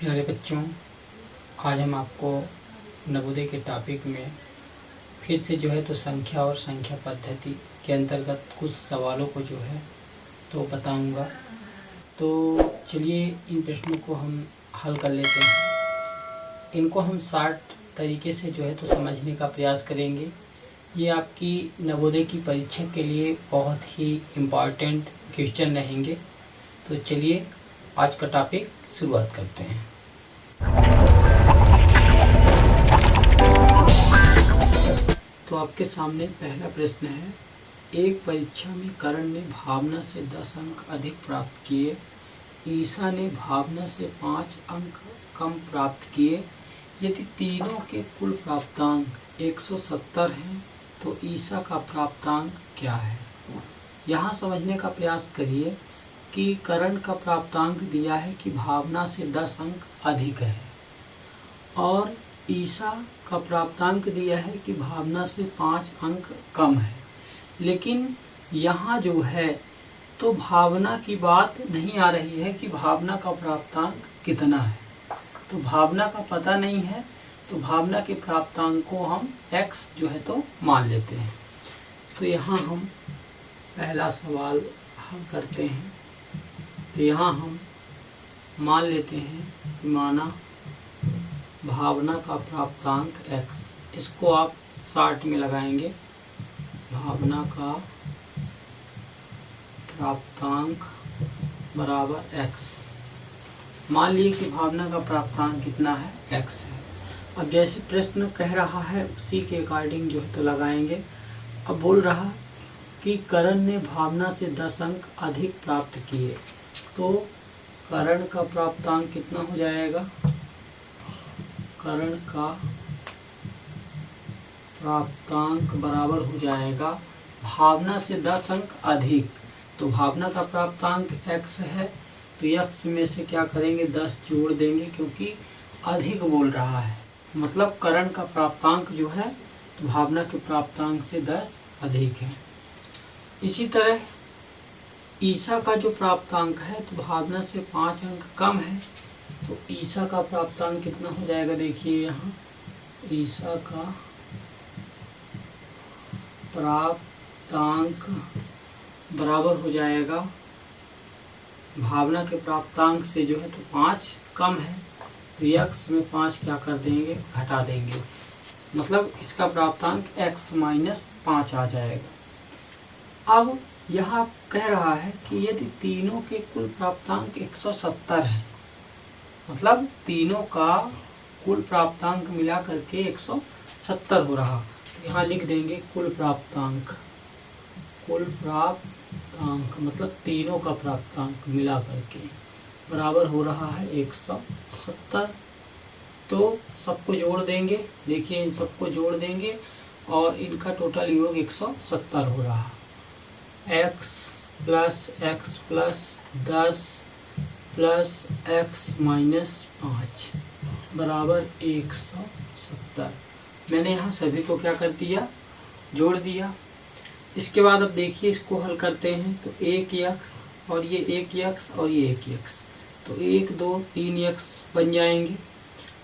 प्यारे बच्चों, आज हम आपको नवोदय के टॉपिक में फिर से तो संख्या और संख्या पद्धति के अंतर्गत कुछ सवालों को तो बताऊंगा। तो चलिए इन प्रश्नों को हम हल कर लेते हैं। इनको हम शार्ट तरीके से तो समझने का प्रयास करेंगे। ये आपकी नवोदय की परीक्षा के लिए बहुत ही इम्पॉर्टेंट क्वेश्चन रहेंगे। तो चलिए आज का टॉपिक शुरुआत करते हैं। तो आपके सामने पहला प्रश्न है, एक परीक्षा में करण ने भावना से 10 अंक अधिक प्राप्त किए, ईसा ने भावना से 5 अंक कम प्राप्त किए। यदि तीनों के कुल प्राप्तांक 170 हैं तो ईसा का प्राप्तांक क्या है। यहाँ समझने का प्रयास करिए कि करण का प्राप्तांक दिया है कि भावना से 10 अंक अधिक है और ईसा का प्राप्तांक दिया है कि भावना से 5 अंक कम है। लेकिन यहाँ तो भावना की बात नहीं आ रही है कि भावना का प्राप्तांक कितना है। तो भावना का पता नहीं है, तो भावना के प्राप्तांक को हम x तो मान लेते हैं। तो यहाँ हम पहला सवाल हल करते हैं। तो यहाँ हम मान लेते हैं कि माना भावना का प्राप्तांक x, इसको आप शार्ट में लगाएंगे। भावना का प्राप्तांक बराबर x। मान लिए कि भावना का प्राप्तांक कितना है, x है। अब जैसे प्रश्न कह रहा है उसी के अकॉर्डिंग तो लगाएंगे। अब बोल रहा कि करण ने भावना से 10 अंक अधिक प्राप्त किए, तो करण का प्राप्तांक कितना हो जाएगा। करण का प्राप्तांक बराबर हो जाएगा भावना से 10 अंक अधिक। तो भावना का प्राप्तांक x है, तो x में से क्या करेंगे, 10 जोड़ देंगे, क्योंकि अधिक बोल रहा है। मतलब करण का प्राप्तांक तो भावना के प्राप्तांक से 10 अधिक है। इसी तरह ईसा का जो प्राप्तांक है तो भावना से 5 अंक कम है, तो ईसा का प्राप्तांक कितना हो जाएगा। देखिए यहाँ ईसा का प्राप्तांक बराबर हो जाएगा भावना के प्राप्तांक से तो 5 कम है, तो x में 5 क्या कर देंगे, घटा देंगे। मतलब इसका प्राप्तांक x माइनस 5 आ जाएगा। अब यहाँ कह रहा है कि यदि तीनों के कुल प्राप्तांक 170 है, मतलब तीनों का कुल प्राप्तांक मिला करके 170 हो रहा, तो यहाँ लिख देंगे कुल प्राप्तांक। कुल प्राप्तांक मतलब तीनों का प्राप्तांक मिला करके बराबर हो रहा है 170। तो सबको जोड़ देंगे। देखिए इन सबको जोड़ देंगे और इनका टोटल योग 170 हो रहा। x plus 10 plus x minus 5 बराबर 170। मैंने यहाँ सभी को क्या कर दिया, जोड़ दिया। इसके बाद अब देखिए इसको हल करते हैं। तो 1x और ये 1x और ये 1x, तो 1 2 3x बन जाएंगे।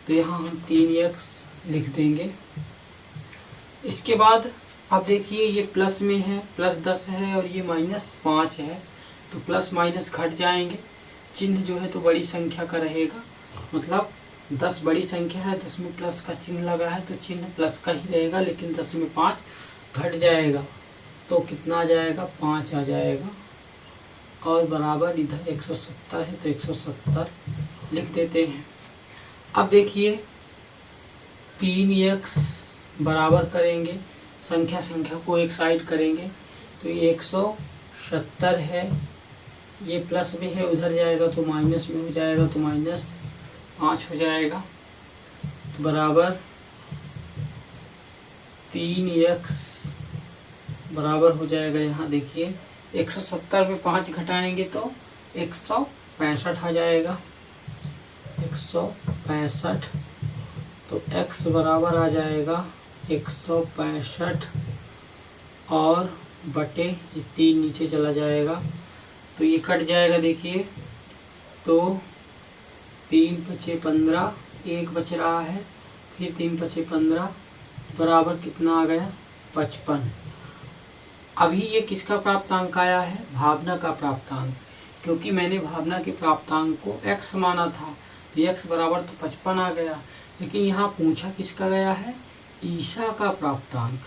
तो यहाँ हम 3x लिख देंगे। इसके बाद अब देखिए ये प्लस में है, प्लस 10 है और ये माइनस 5 है, तो प्लस माइनस घट जाएंगे। चिन्ह तो बड़ी संख्या का रहेगा। मतलब 10 बड़ी संख्या है, 10 में प्लस का चिन्ह लगा है, तो चिन्ह प्लस का ही रहेगा, लेकिन 10 में 5 घट जाएगा। तो कितना आ जाएगा, 5 आ जाएगा। और बराबर इधर 170 है, तो 170 लिख देते हैं। अब देखिए 3x बराबर करेंगे, संख्या को एक साइड करेंगे, तो ये 170 है, ये प्लस में है, उधर जाएगा तो माइनस में हो जाएगा, तो माइनस 5 हो जाएगा। तो बराबर 3x बराबर हो जाएगा। यहाँ देखिए 170 में 5 घटाएंगे तो 165 आ जाएगा। 165, तो x बराबर आ जाएगा 165 और बटे ये 3 नीचे चला जाएगा, तो ये कट जाएगा। देखिए तो 3 पचे 15, 1 बच रहा है, फिर 3 पचे 15 बराबर कितना आ गया 55। अभी ये किसका प्राप्तांक आया है, भावना का प्राप्तांक, क्योंकि मैंने भावना के प्राप्तांक को x माना था तो x बराबर तो 55 आ गया। लेकिन यहाँ पूछा किसका गया है, ईसा का प्राप्तांक।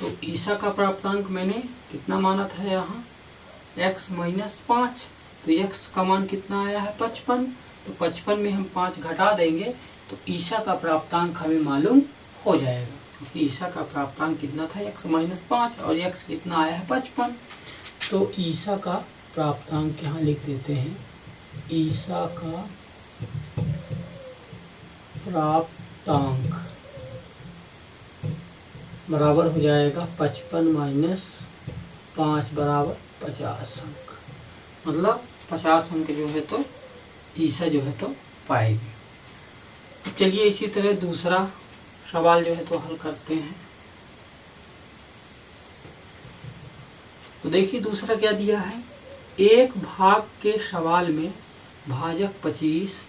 तो ईसा का प्राप्तांक मैंने कितना माना था यहाँ x माइनस 5, तो x का मान कितना आया है 55। तो 55 में हम 5 घटा देंगे तो ईसा का प्राप्तांक हमें मालूम हो जाएगा, क्योंकि ईसा का प्राप्तांक कितना था x माइनस 5 और x कितना आया है 55। तो ईसा का प्राप्तांक यहाँ लिख देते हैं, ईसा का प्राप्तांक बराबर हो जाएगा 55 माइनस 5 बराबर 50 अंक। मतलब 50 अंक जो है तो ईसा जो है तो पाएगी। तो चलिए इसी तरह दूसरा सवाल जो है तो हल करते हैं। तो देखिए दूसरा क्या दिया है, एक भाग के सवाल में भाजक 25,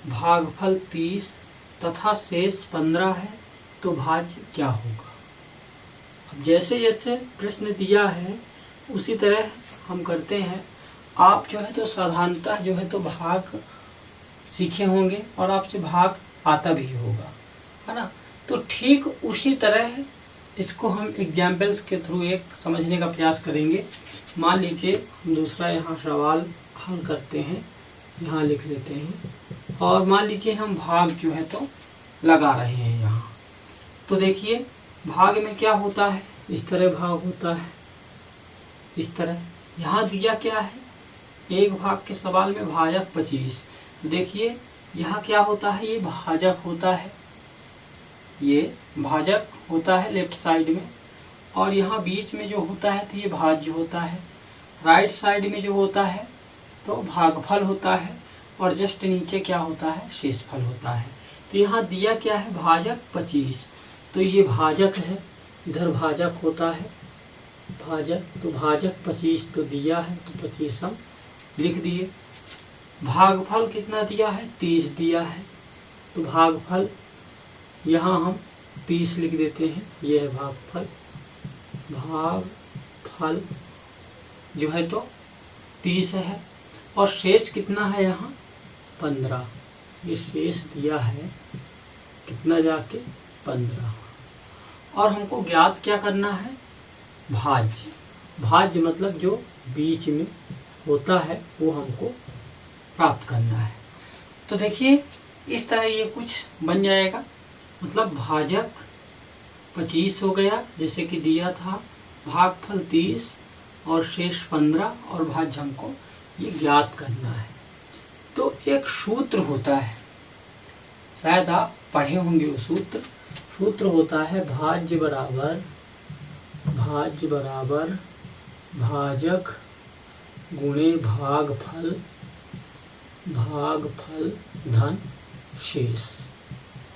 भागफल 30 तथा शेष 15 है, तो भाज्य क्या होगा। अब जैसे जैसे प्रश्न दिया है उसी तरह हम करते हैं। आप जो है तो साधारणतः जो है तो भाग सीखे होंगे और आपसे भाग आता भी होगा, है ना। तो ठीक उसी तरह इसको हम एग्जाम्पल्स के थ्रू एक समझने का प्रयास करेंगे। मान लीजिए हम दूसरा यहाँ सवाल हल करते हैं, यहाँ लिख लेते हैं और मान लीजिए हम भाग जो है तो लगा रहे हैं यहाँ। तो देखिए भाग में क्या होता है, इस तरह भाग होता है, इस तरह। यहाँ दिया क्या है, एक भाग के सवाल में भाजक 25। देखिए यहाँ क्या होता है, ये भाजक होता है, ये भाजक होता है लेफ्ट साइड में, और यहाँ बीच में जो होता है तो ये भाज्य होता है। राइट साइड में जो होता है तो भागफल होता है, और जस्ट नीचे क्या होता है, शेषफल होता है। तो यहाँ दिया क्या है, भाजक 25, तो ये भाजक है, इधर भाजक होता है भाजक, तो भाजक 25 तो दिया है, तो 25 हम लिख दिए। भागफल कितना दिया है, 30 दिया है, तो भागफल यहाँ हम 30 लिख देते हैं, ये है भागफल। भागफल जो है तो 30 है, और शेष कितना है यहाँ 15, ये शेष दिया है कितना जाके 15। और हमको ज्ञात क्या करना है, भाज्य। भाज्य मतलब जो बीच में होता है वो हमको प्राप्त करना है। तो देखिए इस तरह ये कुछ बन जाएगा। मतलब भाजक 25 हो गया जैसे कि दिया था, भागफल 30 और शेष 15, और भाज्य हमको ये ज्ञात करना है। तो एक सूत्र होता है, शायद आप पढ़े होंगे वो सूत्र होता है भाज्य बराबर भाजक गुणे भागफल धन शेष।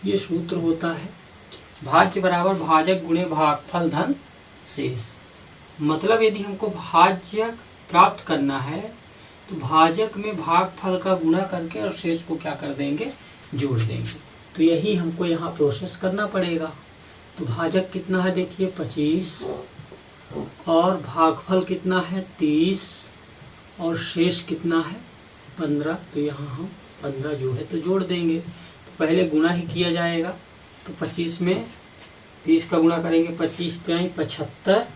ये सूत्र होता है भाज्य बराबर भाजक गुणे भागफल धन शेष। मतलब यदि हमको भाज्य प्राप्त करना है तो भाजक में भागफल का गुणा करके और शेष को क्या कर देंगे, जोड़ देंगे। तो यही हमको यहाँ प्रोसेस करना पड़ेगा। तो भाजक कितना है देखिए 25, और भागफल कितना है 30, और शेष कितना है 15। तो यहाँ हम 15 जो है तो जोड़ देंगे। तो पहले गुणा ही किया जाएगा, तो 25 में 30 का गुणा करेंगे, 25 × 75,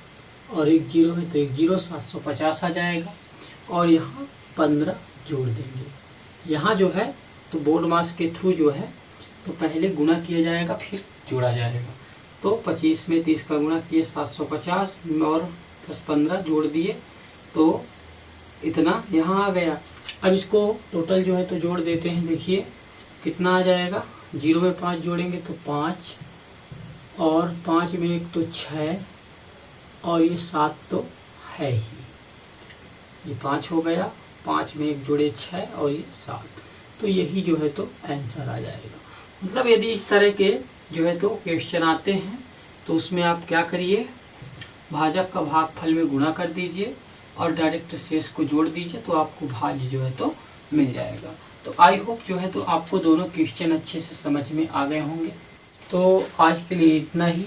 और एक जीरो है तो एक जीरो, 750 आ जाएगा। और यहाँ 15 जोड़ देंगे। यहाँ जो है तो बोर्ड मास के थ्रू जो है तो पहले गुणा किया जाएगा फिर जोड़ा जाएगा। तो 25 में 30 का गुणा किए 750, और प्लस 15 जोड़ दिए तो इतना यहाँ आ गया। अब इसको टोटल जो है तो जोड़ देते हैं। देखिए कितना आ जाएगा, 0 में 5 जोड़ेंगे तो 5, और 5 में 1 तो 6, और ये 7 तो है ही, ये 5 हो गया, 5 में 1 जोड़े 6, और ये 7। तो यही जो है तो आंसर आ जाएगा। मतलब यदि इस तरह के जो है तो क्वेश्चन आते हैं तो उसमें आप क्या करिए, भाजक का भागफल में गुणा कर दीजिए और डायरेक्ट शेष को जोड़ दीजिए, तो आपको भाज्य जो है तो मिल जाएगा। तो आई होप जो है तो आपको दोनों क्वेश्चन अच्छे से समझ में आ गए होंगे। तो आज के लिए इतना ही।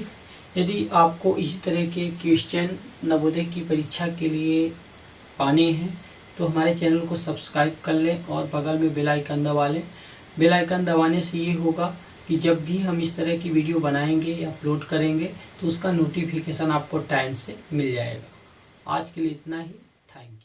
यदि आपको इसी तरह के क्वेश्चन नवोदय की परीक्षा के लिए पाने हैं तो हमारे चैनल को सब्सक्राइब कर लें और बगल में बेल आइकन दबा लें। बेल आइकन दबाने से ये होगा कि जब भी हम इस तरह की वीडियो बनाएंगे या अपलोड करेंगे तो उसका नोटिफिकेशन आपको टाइम से मिल जाएगा। आज के लिए इतना ही। Thank you.